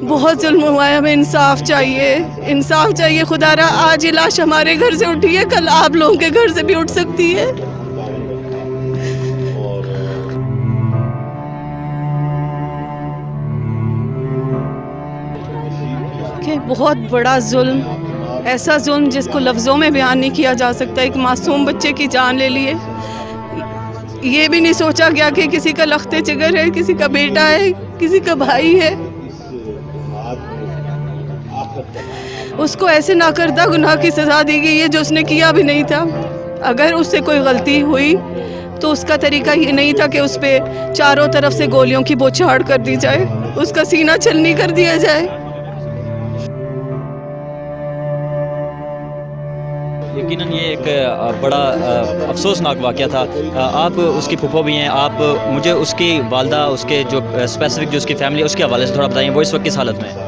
بہت ظلم ہوا ہے, ہمیں انصاف چاہیے, انصاف چاہیے. خدا را آج یہ لاش ہمارے گھر سے اٹھی ہے, کل آپ لوگوں کے گھر سے بھی اٹھ سکتی ہے. کہ بہت بڑا ظلم, ایسا ظلم جس کو لفظوں میں بیان نہیں کیا جا سکتا. ایک معصوم بچے کی جان لے لیے. یہ بھی نہیں سوچا گیا کہ کسی کا لخت جگر ہے, کسی کا بیٹا ہے, کسی کا بھائی ہے. اس کو ایسے ناکردہ گناہ کی سزا دی گئی ہے جو اس نے کیا بھی نہیں تھا. اگر اس سے کوئی غلطی ہوئی تو اس کا طریقہ یہ نہیں تھا کہ اس پہ چاروں طرف سے گولیوں کی بوچھاڑ کر دی جائے, اس کا سینہ چھلنی کر دیا جائے. یقیناً یہ ایک بڑا افسوسناک واقعہ تھا. آپ اس کی پھپھو بھی ہیں, آپ مجھے اس کی والدہ, اس کے جو اسپیسیفک جو اس کی فیملی ہے اس کے حوالے سے تھوڑا بتائیں, وہ اس وقت کس حالت میں ہے؟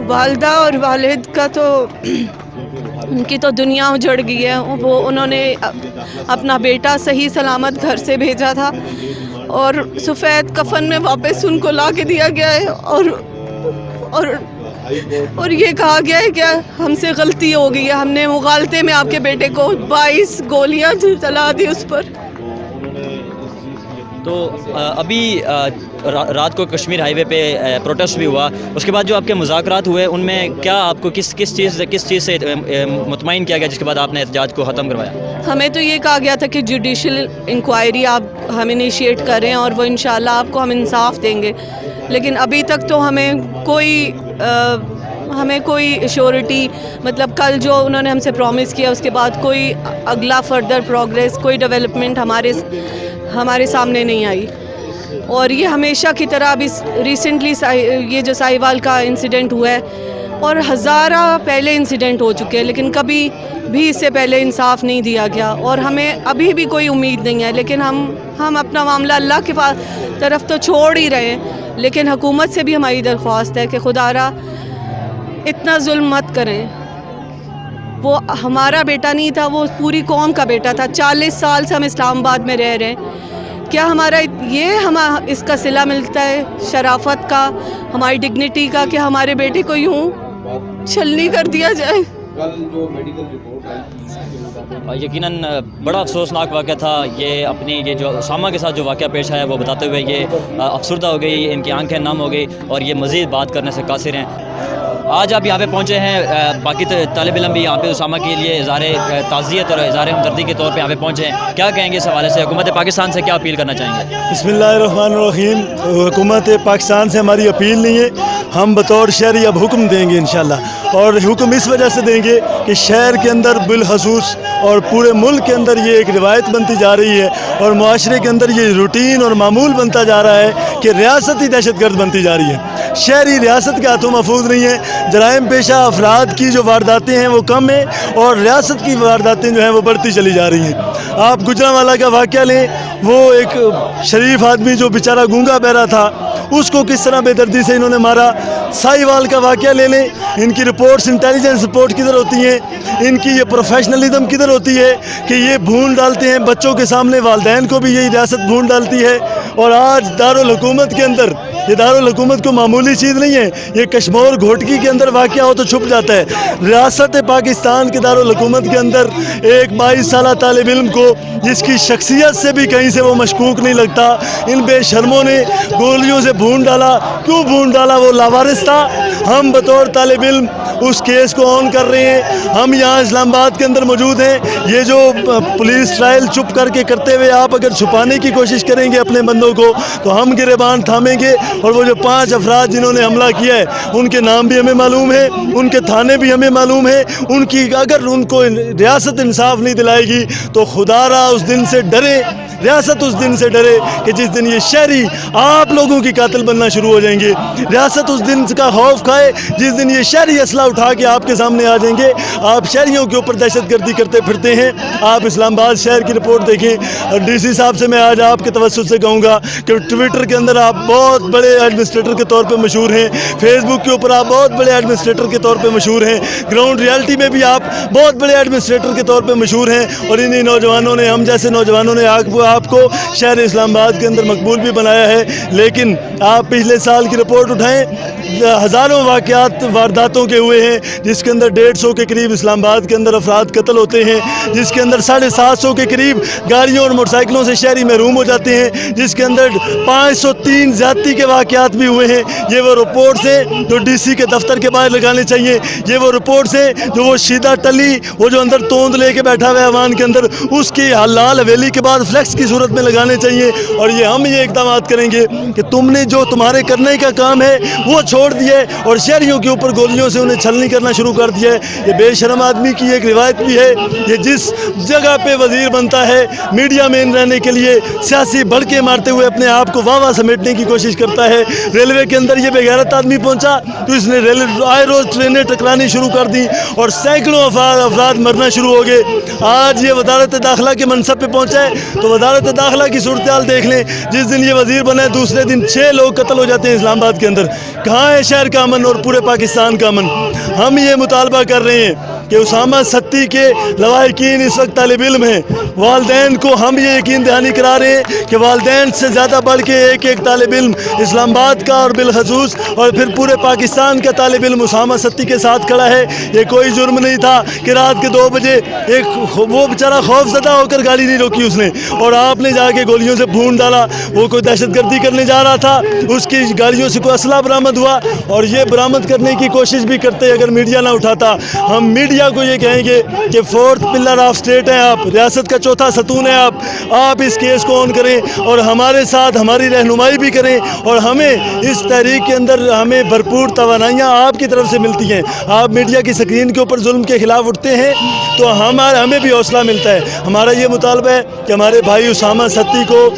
والدہ اور والد کا تو ان کی تو دنیا اجڑ گئی ہے. انہوں نے اپنا بیٹا صحیح سلامت گھر سے بھیجا تھا اور سفید کفن میں واپس ان کو لا کے دیا گیا ہے, اور یہ کہا گیا ہے کہ ہم سے غلطی ہو گئی ہے, ہم نے مغالطے میں آپ کے بیٹے کو 22 گولیاں چلا دی اس پر. تو ابھی رات کو کشمیر ہائی وے پہ پروٹیسٹ بھی ہوا, اس کے بعد جو آپ کے مذاکرات ہوئے ان میں کیا آپ کو کس چیز سے مطمئن کیا گیا جس کے بعد آپ نے احتجاج کو ختم کروایا؟ ہمیں تو یہ کہا گیا تھا کہ جوڈیشل انکوائری آپ ہم انیشیٹ کریں اور وہ انشاءاللہ آپ کو ہم انصاف دیں گے. لیکن ابھی تک تو ہمیں کوئی ایشورٹی, مطلب کل جو انہوں نے ہم سے پرومس کیا اس کے بعد کوئی اگلا فردر پروگریس, کوئی ڈیولپمنٹ ہمارے سامنے نہیں آئی. اور یہ ہمیشہ کی طرح ابھی ریسنٹلی یہ جو ساہیوال کا انسیڈنٹ ہوا ہے اور ہزارہ پہلے انسیڈنٹ ہو چکے ہیں, لیکن کبھی بھی اس سے پہلے انصاف نہیں دیا گیا اور ہمیں ابھی بھی کوئی امید نہیں ہے. لیکن ہم اپنا معاملہ اللہ کے طرف تو چھوڑ ہی رہے ہیں, لیکن حکومت سے بھی ہماری درخواست ہے کہ خدا را اتنا ظلم مت کریں. وہ ہمارا بیٹا نہیں تھا, وہ پوری قوم کا بیٹا تھا. 40 سال سے ہم اسلام آباد میں رہ رہے ہیں. کیا ہمارا اس کا صلہ ملتا ہے شرافت کا, ہماری ڈگنیٹی کا, کہ ہمارے بیٹے کو یوں چھلنی کر دیا جائے؟ یقیناً بڑا افسوسناک واقعہ تھا یہ جو اسامہ کے ساتھ جو واقعہ پیش آیا وہ بتاتے ہوئے یہ افسردہ ہو گئی, ان کی آنکھیں نم ہو گئی اور یہ مزید بات کرنے سے قاصر ہیں. آج آپ یہاں پہ پہنچے ہیں, باقی طالب علم بھی یہاں پہ اسامہ کے لیے اظہار تعزیت اور اظہار ہمدردی کے طور پہ یہاں پہ پہنچے ہیں. کیا کہیں گے اس حوالے سے, حکومت پاکستان سے کیا اپیل کرنا چاہیں گے؟ بسم اللہ الرحمن الرحیم. حکومت پاکستان سے ہماری اپیل نہیں ہے, ہم بطور شہری اب حکم دیں گے انشاءاللہ, اور حکم اس وجہ سے دیں گے کہ شہر کے اندر بالخصوص اور پورے ملک کے اندر یہ ایک روایت بنتی جا رہی ہے اور معاشرے کے اندر یہ روٹین اور معمول بنتا جا رہا ہے کہ ریاست ہی دہشت گرد بنتی جا رہی ہے. شہری ریاست کے ہاتھوں محفوظ نہیں ہے. جرائم پیشہ افراد کی جو وارداتیں ہیں وہ کم ہیں اور ریاست کی وارداتیں جو ہیں وہ بڑھتی چلی جا رہی ہیں. آپ گجرانوالہ کا واقعہ لیں, وہ ایک شریف آدمی جو بیچارہ گونگا بہرا تھا اس کو کس طرح بے دردی سے انہوں نے مارا. ساہیوال کا واقعہ لے لیں, ان کی رپورٹس انٹیلیجنس رپورٹ کدھر ہوتی ہیں, ان کی یہ پروفیشنلزم کدھر ہوتی ہے کہ یہ بھون ڈالتے ہیں بچوں کے سامنے, والدین کو بھی یہی ریاست بھون ڈالتی ہے. اور آج دارالحکومت کے اندر, یہ دارالحکومت کو معمولی چیز نہیں ہے, یہ کشمور گھوٹکی کے اندر واقعہ ہو تو چھپ جاتا ہے. ریاست پاکستان کے دارالحکومت کے اندر ایک 22 سالہ طالب علم کو جس کی شخصیت سے بھی کہیں سے وہ مشکوک نہیں لگتا, ان بے شرموں نے گولیوں سے بھون ڈالا. کیوں بھون ڈالا؟ وہ لاوارث تھا. ہم بطور طالب علم اس کیس کو آن کر رہے ہیں. ہم یہاں اسلام آباد کے اندر موجود ہیں. یہ جو پولیس ٹرائل چپ کر کے کرتے ہوئے آپ اگر چھپانے کی کوشش کریں گے اپنے بندوں کو تو ہم گریبان تھامیں گے. اور وہ جو 5 افراد جنہوں نے حملہ کیا ہے ان کے نام بھی ہمیں معلوم ہے, ان کے تھانے بھی ہمیں معلوم ہے. اگر ان کو ریاست انصاف نہیں دلائے گی تو خدا را اس دن سے ڈرے, ریاست اس دن سے ڈرے کہ جس دن یہ شہری آپ لوگوں کی قاتل بننا شروع ہو جائیں گے. ریاست اس دن کا خوف کھائے جس دن یہ شہری اسلحہ اٹھا کے آپ کے سامنے آ جائیں گے. آپ شہریوں کے اوپر دہشت گردی کرتے پھرتے ہیں. آپ اسلام آباد شہر کی رپورٹ دیکھیں. ڈی سی صاحب سے میں آج آپ کے توسط سے کہوں گا کہ ٹویٹر کے اندر آپ بہت بڑے ایڈمنسٹریٹر کے طور پہ مشہور ہیں, فیس بک کے اوپر آپ بہت بڑے ایڈمنسٹریٹر کے طور پہ مشہور ہیں, گراؤنڈ ریالٹی میں بھی آپ بہت بڑے ایڈمنسٹریٹر کے طور پہ مشہور ہیں. اور انہی نوجوانوں نے, ہم جیسے نوجوانوں نے آپ کو شہر اسلام آباد کے اندر مقبول بھی بنایا ہے، لیکن آپ پچھلے سال کی رپورٹ اٹھائیں، ہزاروں واقعات وارداتوں کے ہوئے ہیں، جس کے اندر 150 کے قریب اسلام آباد کے اندر افراد قتل ہوتے ہیں، جس کے اندر 750 کے قریب گاڑیوں اور موٹر سائیکلوں سے شہری محروم ہو جاتے ہیں، جس کے اندر 503 زیادتی کے واقعات بھی ہوئے ہیں۔ یہ وہ رپورٹس ہیں جو ڈی سی کے دفتر کے باہر لگانے چاہیے، یہ وہ رپورٹس ہیں جو وہ شیدہ ٹلی، وہ جو اندر توند لے کے بیٹھا ہوا ہے ایوان کے اندر، اس کی لال حویلی کے بعد فلیکس کی صورت میں لگانے چاہیے۔ اور یہ ہم یہ اقدامات کریں گے کہ تم نے جو تمہارے کرنے کا کام ہے وہ چھوڑ دیا ہے اور شہریوں کے اوپر گولیوں سے انہیں چھلنی کرنا شروع کر دیا ہے۔ یہ بے شرم آدمی کی ایک روایت بھی ہے، یہ جس جگہ پہ وزیر بنتا ہے میڈیا مین رہنے کے لیے سیاسی بھڑکے مارتے ہوئے اپنے آپ کو واہ واہ سمیٹنے کی کوشش کرتا ہے۔ ریلوے کے اندر یہ بے غیرت آدمی پہنچا تو اس نے آئے روز ٹرینیں ٹکرانی شروع کر دی اور سینکڑوں افراد مرنا شروع ہو گئے۔ آج یہ وزارت داخلہ کے منصب پہ پہنچا ہے تو وزارت داخلہ کی صورتحال دیکھ لیں، جس دن یہ وزیر بنا ہے دوسرے دن 6 لوگ قتل ہو جاتے ہیں اسلام آباد کے اندر۔ کہاں ہے شہر کا امن اور پورے پاکستان کا امن؟ ہم یہ مطالبہ کر رہے ہیں کہ اسامہ ستی کے لواحقین اس وقت طالب علم ہیں، والدین کو ہم یہ یقین دہانی کرا رہے ہیں کہ والدین سے زیادہ بڑھ کے ایک ایک طالب علم اسلام آباد کا اور بالخصوص اور پھر پورے پاکستان کا طالب علم اسامہ ستی کے ساتھ کھڑا ہے۔ یہ کوئی جرم نہیں تھا کہ رات کے 2 بجے وہ بیچارہ خوف زدہ ہو کر گاڑی نہیں روکی اس نے اور آپ نے جا کے گولیوں سے بھون ڈالا۔ وہ کوئی دہشت گردی کرنے جا رہا تھا، اس کی گاڑیوں سے کوئی اسلحہ برآمد ہوا اور یہ برآمد کرنے کی کوشش بھی کرتے اگر میڈیا نہ اٹھاتا۔ ہم میڈیا کو یہ کہیں گے کہ 4th پلر آف اسٹیٹ ہیں آپ، ریاست کا 4تھا ستون ہے آپ اس کیس کو آن کریں اور ہمارے ساتھ ہماری رہنمائی بھی کریں اور ہمیں اس تحریک کے اندر ہمیں بھرپور توانائیاں آپ کی طرف سے ملتی ہیں۔ آپ میڈیا کی سکرین کے اوپر ظلم کے خلاف اٹھتے ہیں تو ہمیں بھی حوصلہ ملتا ہے۔ ہمارا یہ مطالبہ ہے کہ ہمارے بھائی اسامہ ستی کو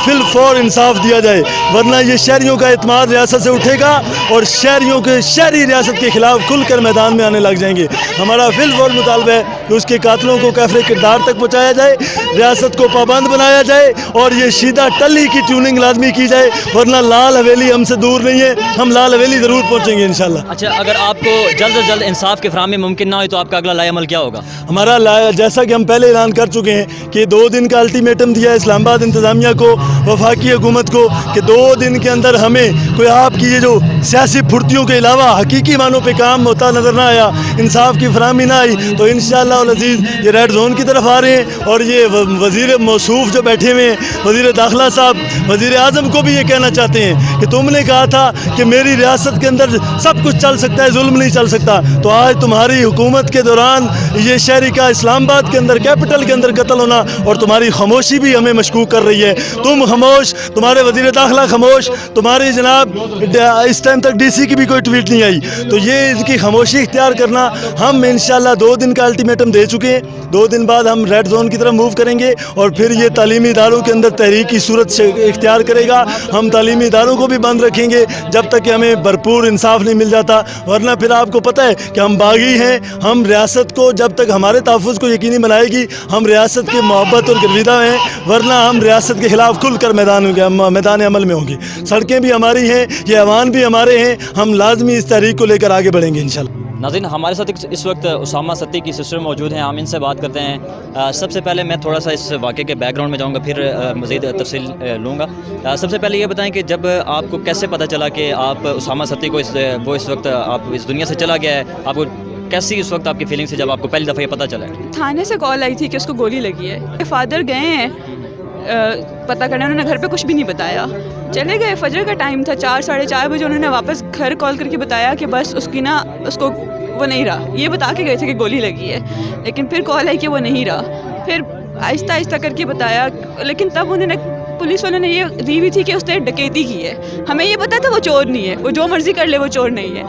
فی الفور انصاف دیا جائے، ورنہ یہ شہریوں کا اعتماد ریاست سے اٹھے گا اور شہریوں کے شہری ریاست کے خلاف کھل کر میدان میں آنے لگ جائیں گے۔ ہمارا فی الفور مطالبہ ہے کہ اس کے قاتلوں کو کیفر کردار تک پہنچایا جائے، ریاست کو پابند بنایا جائے اور یہ شیدہ ٹلی کی ٹیوننگ لازمی کی جائے، ورنہ لال حویلی ہم سے دور نہیں ہے، ہم لال حویلی ضرور پہنچیں گے انشاءاللہ۔ اچھا، اگر آپ کو جلد از جلد انصاف کی فراہمی ممکن نہ ہوئی تو آپ کا اگلا لائحہ عمل کیا ہوگا؟ ہمارا جیسا کہ ہم پہلے اعلان کر چکے ہیں کہ 2 دن کا الٹیمیٹم دیا ہے اسلام آباد انتظامیہ کو، وفاقی حکومت کو، کہ 2 دن کے اندر ہمیں کوئی آپ کی یہ جو سیاسی پھرتیوں کے علاوہ حقیقی معنوں پہ کام ہوتا نظر نہ آیا، انصاف کی فراہمی نہ آئی تو انشاءاللہ العزیز یہ ریڈ زون کی طرف آ رہے ہیں اور یہ وزیر موصوف جو بیٹھے ہوئے ہیں وزیر داخلہ صاحب، وزیر اعظم کو بھی یہ کہنا چاہتے ہیں کہ تم نے کہا تھا کہ میری ریاست کے اندر سب کچھ چل سکتا ہے، ظلم نہیں چل سکتا، تو آج تمہاری حکومت کے دوران یہ شہری کا اسلام آباد کے اندر کیپٹل کے اندر قتل ہونا اور تمہاری خاموشی بھی ہمیں مشکوک کر رہی ہے۔ تم خاموش، تمہارے وزیر داخلہ خاموش، تمہاری جناب اس ٹائم تک ڈی سی کی بھی کوئی ٹویٹ نہیں آئی، تو یہ ان کی خاموشی اختیار کرنا ہم انشاءاللہ 2 دن کا الٹیمیٹم دے چکے ہیں۔ 2 دن بعد ہم ریڈ زون کی طرف موو کریں گے اور پھر یہ تعلیمی اداروں کے اندر تحریک کی صورت سے اختیار کرے گا۔ ہم تعلیمی اداروں کو بھی بند رکھیں گے جب تک کہ ہمیں بھرپور انصاف نہیں مل جاتا، ورنہ پھر آپ کو پتہ ہے کہ ہم باغی ہیں، ہم ریاست کو جب تک ہمارے تحفظ کو یقینی بنائے گی ہم ریاست کے محبت اور گرویدہ ہیں، ورنہ ہم ریاست کے خلاف کھل کر میدان عمل میں ہوں گے۔ سڑکیں بھی ہماری ہیں، یہ ایوان بھی ہمارے ہیں، ہم لازمی اس تحریک کو لے کر آگے بڑھیں گے انشاءاللہ۔ ناظرین، ہمارے ساتھ اس وقت اسامہ ستی کی سسٹر موجود ہیں، ہم ان سے بات کرتے ہیں۔ سب سے پہلے میں تھوڑا سا اس واقعے کے بیک گراؤنڈ میں جاؤں گا، پھر مزید تفصیل لوں گا۔ سب سے پہلے یہ بتائیں کہ جب آپ کو کیسے پتہ چلا کہ آپ اسامہ ستی کو وہ اس وقت آپ اس دنیا سے چلا گیا ہے، آپ کو کیسی اس وقت آپ کی فیلنگ سے جب آپ کو پہلی دفعہ یہ پتہ چلا ہے؟ تھانے سے کال آئی تھی کہ اس کو گولی لگی ہے، فادر گئے ہیں پتہ کرنے، انہوں نے گھر پہ کچھ بھی نہیں بتایا، چلے گئے۔ فجر کا ٹائم تھا، 4 ساڑھے 4 بجے انہوں نے واپس گھر کال کر کے بتایا کہ بس اس کی نا اس کو وہ نہیں رہا، یہ بتا کے گئے تھے کہ گولی لگی ہے، لیکن پھر کال آئی کہ وہ نہیں رہا، پھر آہستہ آہستہ کر کے بتایا، لیکن تب انہوں نے پولیس والوں نے یہ دی ہوئی تھی کہ اس نے ڈکیتی کی ہے، ہمیں یہ پتا تھا وہ چور نہیں ہے، وہ جو مرضی کر لے وہ چور نہیں ہے۔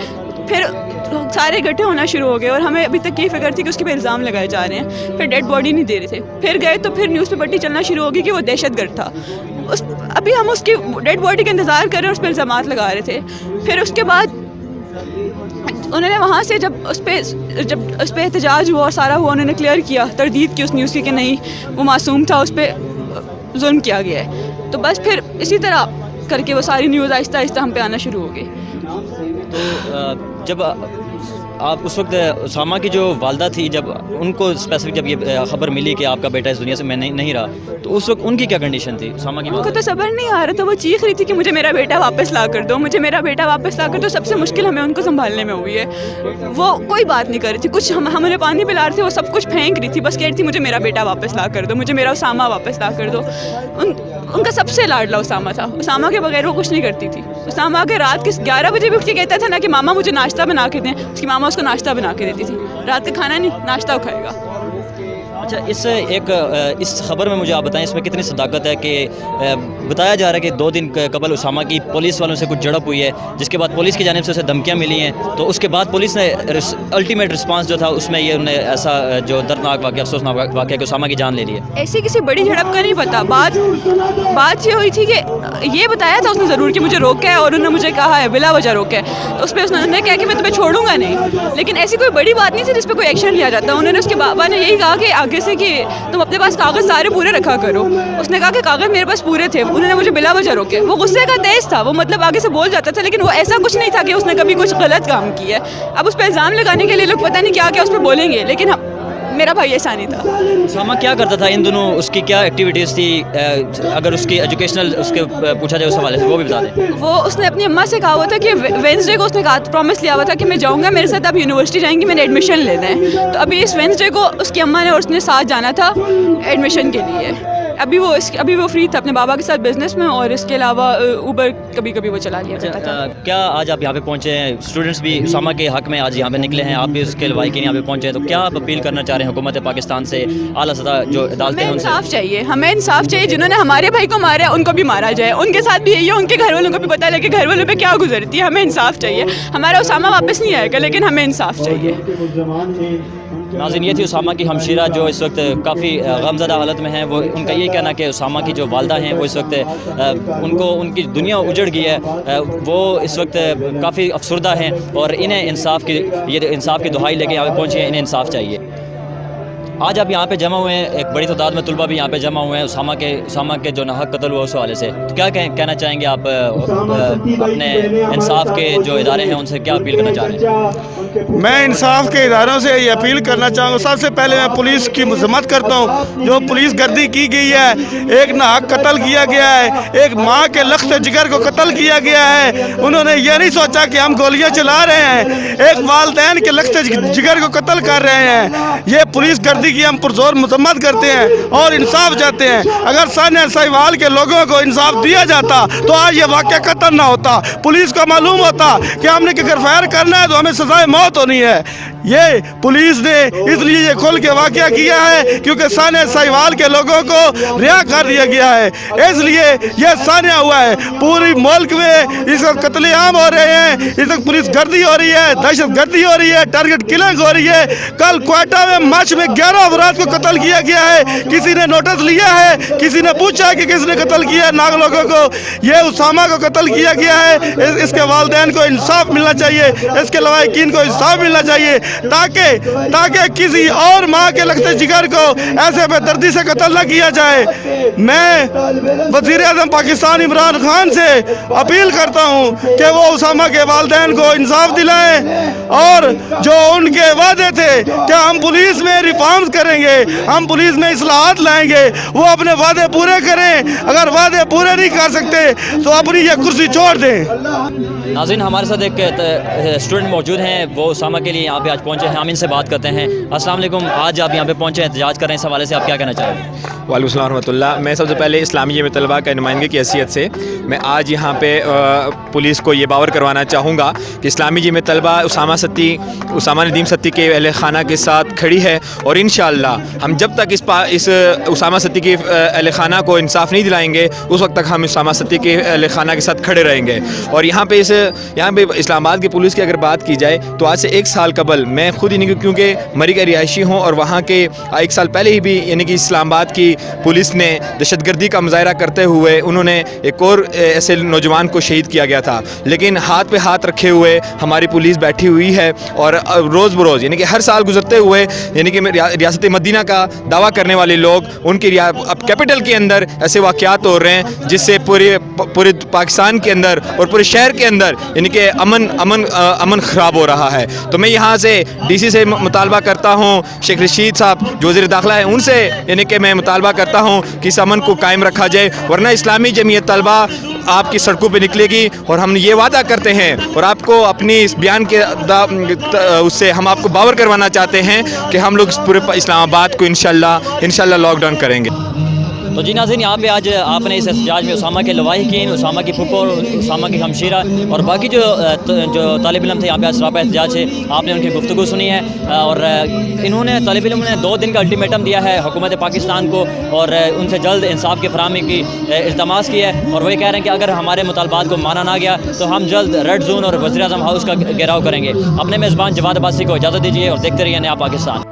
پھر سارے اکٹھے ہونا شروع ہو گئے اور ہمیں ابھی تک یہ فکر تھی کہ اس کے پہ الزام لگائے جا رہے ہیں، پھر ڈیڈ باڈی نہیں دے رہے تھے، پھر گئے تو پھر نیوز پہ پٹی چلنا شروع ہو گئی کہ وہ دہشت گرد تھا، ابھی ہم اس کی ڈیڈ باڈی کا انتظار کر رہے ہیں، اس پہ الزامات لگا رہے تھے۔ پھر اس کے بعد انہوں نے وہاں سے جب اس پہ احتجاج ہوا اور سارا ہوا، انہوں نے کلیئر کیا، تردید کی اس نیوز کی کہ نہیں وہ معصوم تھا، اس پہ ظلم کیا گیا ہے، تو بس پھر اسی طرح کر کے وہ ساری نیوز آہستہ آہستہ ہم پہ آنا شروع ہو گئی۔ تو جب آپ اس وقت اسامہ کی جو والدہ تھی، جب ان کو اسپیسیفک جب یہ خبر ملی کہ آپ کا بیٹا اس دنیا سے میں نہیں رہا، تو اس وقت ان کی کیا کنڈیشن تھی اسامہ کی؟ ان کو تو صبر نہیں آ رہا تھا، وہ چیخ رہی تھی کہ مجھے میرا بیٹا واپس لا کر دو، مجھے میرا بیٹا واپس لا کر دو. سب سے مشکل ہمیں ان کو سنبھالنے میں ہوئی ہے. وہ کوئی بات نہیں کر رہی تھی، کچھ ہم انہیں پانی پلا رہے تھے، وہ سب کچھ پھینک رہی تھی، بس کہہ رہی تھی مجھے میرا بیٹا واپس لا کر دو، مجھے میرا اسامہ واپس لا کر دو. ان کا سب سے لاڈلا اسامہ تھا. اسامہ کے بغیر وہ کچھ نہیں کرتی تھی. اسامہ کے رات کے 11 بجے بھی اٹھ کے کہتا تھا نا کہ ماما مجھے ناشتہ بنا کے دیں. اس کی ماما اس کو ناشتہ بنا کے دیتی تھی. رات کا کھانا نہیں، ناشتہ کھائے گا. اچھا، اس خبر میں مجھے آپ بتائیں اس میں کتنی صداقت ہے کہ بتایا جا رہا ہے کہ 2 دن قبل اسامہ کی پولیس والوں سے کچھ جھڑپ ہوئی ہے، جس کے بعد پولیس کی جانب سے اسے دھمکیاں ملی ہیں، تو اس کے بعد پولیس نے الٹیمیٹ رسپانس جو تھا اس میں یہ انہوں نے ایسا جو دردناک واقعہ، افسوسناک واقعہ کہ اسامہ کی جان لے لی ہے. ایسی کسی بڑی جھڑپ کا نہیں پتا. بات یہ ہوئی تھی کہ یہ بتایا تھا اس نے ضرور کہ مجھے روکا ہے، اور انہوں نے مجھے کہا ہے بلا وجہ روکا ہے، تو اس پہ اس نے کہا کہ میں تمہیں چھوڑوں گا نہیں. لیکن ایسی کوئی بڑی بات نہیں تھی جس پہ کوئی ایکشن لیا جاتا. انہوں نے اس کے بابا نے یہی کہا کہ آگے سے کہ تم اپنے پاس کاغذ سارے پورے رکھا کرو. اس نے کہا کہ کاغذ میرے پاس پورے تھے. انہوں نے مجھے بلا وجہ روکے. وہ غصے کا تیز تھا، وہ مطلب آگے سے بول جاتا تھا، لیکن وہ ایسا کچھ نہیں تھا کہ اس نے کبھی کچھ غلط کام کیا ہے. اب اس پہ الزام لگانے کے لیے لوگ پتہ نہیں کیا کیا اس پہ بولیں گے، لیکن میرا بھائی ایسا نہیں تھا. اسامہ کیا کرتا تھا ان دنوں؟ اس کی کیا ایکٹیویٹیز تھی؟ اگر اس کی ایجوکیشنل اس کے پوچھا جائے اس حوالے سے وہ بھی بتا دیں. وہ اس نے اپنی اماں سے کہا ہوا تھا کہ وینسڈے کو اس نے پرومس لیا ہوا تھا کہ میں جاؤں گا، میرے ساتھ آپ یونیورسٹی جائیں گی، میں نے ایڈمیشن لینا ہے. تو ابھی اس وینسڈے کو اس کی اماں نے اور اس نے ساتھ جانا تھا ایڈمیشن کے لیے. ابھی وہ فری تھا اپنے بابا کے ساتھ بزنس میں، اور اس کے علاوہ اوبر کبھی کبھی وہ چلا لیا کرتا تھا. کیا آج آپ یہاں پہ پہنچے ہیں؟ اسٹوڈنٹس بھی اسامہ کے حق میں آج یہاں پہ نکلے ہیں، آپ بھی اس کے لوائقین یہاں پہ پہنچے ہیں، تو کیا آپ اپیل کرنا چاہ رہے ہیں حکومت پاکستان سے، اعلیٰ سطح جو عدالتیں ہیں ان سے؟ انصاف چاہیے، ہمیں انصاف چاہیے. جنہوں نے ہمارے بھائی کو مارا ہے ان کو بھی مارا جائے. ان کے ساتھ بھی یہی ہے، ان کے گھر والوں کو بھی پتہ لگے کہ گھر والوں پہ کیا گزرتی ہے. ہمیں انصاف چاہیے. ہمارا اسامہ واپس نہیں آئے گا، لیکن ہمیں انصاف چاہیے. ناظرین، یہ تھی اسامہ کی ہمشیرہ جو اس وقت کافی غمزدہ حالت میں ہیں. وہ ان کا یہ کہنا کہ اسامہ کی جو والدہ ہیں وہ اس وقت ان کی دنیا اجڑ گئی ہے. وہ اس وقت کافی افسردہ ہیں اور انہیں انصاف کی دہائی لے کے یہاں پہ پہنچے ہیں. انہیں انصاف چاہیے. آج آپ یہاں پہ جمع ہوئے ہیں، ایک بڑی تعداد میں طلبہ بھی یہاں پہ جمع ہوئے ہیں اسامہ کے جو ناحق قتل ہوا اس حوالے سے. تو کیا کہنا چاہیں گے آپ؟ اپنے انصاف کے جو ادارے ہیں ان سے کیا اپیل کرنا چاہ رہے ہیں؟ میں انصاف کے اداروں سے یہ اپیل کرنا چاہوں گا. سب سے پہلے میں پولیس کی مذمت کرتا ہوں. جو پولیس گردی کی گئی ہے، ایک ناحق قتل کیا گیا ہے، ایک ماں کے لخت جگر کو قتل کیا گیا ہے. انہوں نے یہ نہیں سوچا کہ ہم گولیاں چلا رہے ہیں، ایک والدین کے لخت جگر کو قتل کر رہے ہیں. یہ پولیس گردی کی ہم پرزور مذمت کرتے ہیں اور انصاف چاہتے ہیں. اگر ثانیہ سہیوال کے لوگوں کو انصاف دیا جاتا تو آج یہ واقعہ قتل نہ ہوتا. پولیس کو معلوم ہوتا کہ ہم نے اگر فائر کرنا ہے تو ہمیں سزائے موت ہونی ہے. یہ پولیس نے اس لیے یہ کھل کے واقعہ کیا ہے کیونکہ ثانیہ سہیوال کے لوگوں کو رہا کر دیا گیا ہے، اس لیے یہ ثانیہ ہوا ہے. پوری ملک میں اس وقت قتل عام ہو رہے ہیں، اس وقت پولیس گردی ہو رہی ہے، دہشت گردی ہو رہی ہے، ٹارگٹ کلنگ ہو رہی ہے. کل کوئٹہ میں مارچ میں 11 افراد کو قتل کیا گیا ہے. کسی نے نوٹس لیا ہے؟ کسی نے پوچھا کہ کس نے قتل کیا؟ ناگ لوگوں کو. یہ اسامہ کو قتل کیا گیا ہے. اس کے والدین کو انصاف ملنا چاہیے، اس کے لوائقین کو انصاف ملنا چاہیے تاکہ کسی اور ماں کے لگتے جگر کو ایسے بے دردی سے قتل نہ کیا جائے. میں وزیر اعظم پاکستان عمران خان سے اپیل کرتا ہوں کہ وہ اسامہ کے والدین کو انصاف دلائیں، اور جو ان کے وعدے تھے کہ ہم پولیس میں ریفارمز کریں گے، ہم پولیس میں اصلاحات لائیں گے، وہ اپنے وعدے پورے کریں. اگر وعدے پورے نہیں کر سکتے تو اپنی یہ کرسی چھوڑ دیں. ناظرین، ہمارے ساتھ ایک اسٹوڈنٹ موجود ہیں، وہ اسامہ کے لیے یہاں پہ آج پہنچے ہیں. ہم ان سے بات کرتے ہیں. السلام علیکم. آج آپ یہاں پہ پہنچے ہیں، احتجاج کر رہے ہیں، اس حوالے سے آپ کیا کہنا چاہیں گے؟ وعلیکم السلام ورحمۃ اللہ. میں سب سے پہلے اسلامی جمعیت طلباء کے نمائندگی کی حیثیت سے میں آج یہاں پہ پولیس کو یہ باور کروانا چاہوں گا کہ اسلامی جمعیت طلباء اسامہ ندیم ستی کے اہل خانہ کے ساتھ کھڑی ہے، اور انشاءاللہ ہم جب تک اس اسامہ ستی کے اہل خانہ کو انصاف نہیں دلائیں گے اس وقت تک ہم اسامہ ستی کے اہل خانہ کے ساتھ کھڑے رہیں گے. اور یہاں پہ اسلام آباد کی پولیس کی اگر بات کی جائے تو آج سے 1 سال قبل میں خود یعنی کہ کیونکہ مری کا رہائشی ہوں اور وہاں کے ایک سال پہلے ہی بھی یعنی کہ اسلام آباد کی پولیس نے دہشت گردی کا مظاہرہ کرتے ہوئے انہوں نے ایک اور ایسے نوجوان کو شہید کیا گیا تھا، لیکن ہاتھ پہ ہاتھ رکھے ہوئے ہماری پولیس بیٹھی ہوئی ہے اور روز بروز یعنی کہ ہر سال گزرتے ہوئے یعنی کہ ریاست مدینہ کا دعویٰ کرنے والے لوگ ان کی اب کیپٹل کے اندر ایسے واقعات ہو رہے ہیں جس سے پورے پاکستان کے اندر اور پورے شہر کے اندر یعنی کہ امن خراب ہو رہا ہے۔ تو میں یہاں سے ڈی سی سے مطالبہ کرتا ہوں، شیخ رشید صاحب جو وزیر داخلہ ہیں ان سے یعنی کہ میں مطالبہ کرتا ہوں کہ اس امن کو قائم رکھا جائے، ورنہ اسلامی جمعیت طلبہ آپ کی سڑکوں پہ نکلے گی اور ہم یہ وعدہ کرتے ہیں اور آپ کو اپنی اس بیان کے اس سے ہم آپ کو باور کروانا چاہتے ہیں کہ ہم لوگ پورے اسلام آباد کو انشاءاللہ لاک ڈاؤن کریں گے۔ تو جی ناظرین، یہاں پہ آج آپ نے اس احتجاج میں اسامہ کے لواحقین، اسامہ کی پھپھو، اسامہ کی ہمشیرہ اور باقی جو طالب علم تھے یہاں پہ سراپا احتجاج سے آپ نے ان کی گفتگو سنی ہے، اور انہوں نے طالب علم نے 2 دن کا الٹیمیٹم دیا ہے حکومت پاکستان کو اور ان سے جلد انصاف کی فراہمی کی التماس کی ہے، اور وہ یہ کہہ رہے ہیں کہ اگر ہمارے مطالبات کو مانا نہ گیا تو ہم جلد ریڈ زون اور وزیر اعظم ہاؤس کا گھیراؤ کریں گے۔ اپنے میزبان جواد عباسی کو اجازت دیجیے اور دیکھتے رہیے نیا پاکستان۔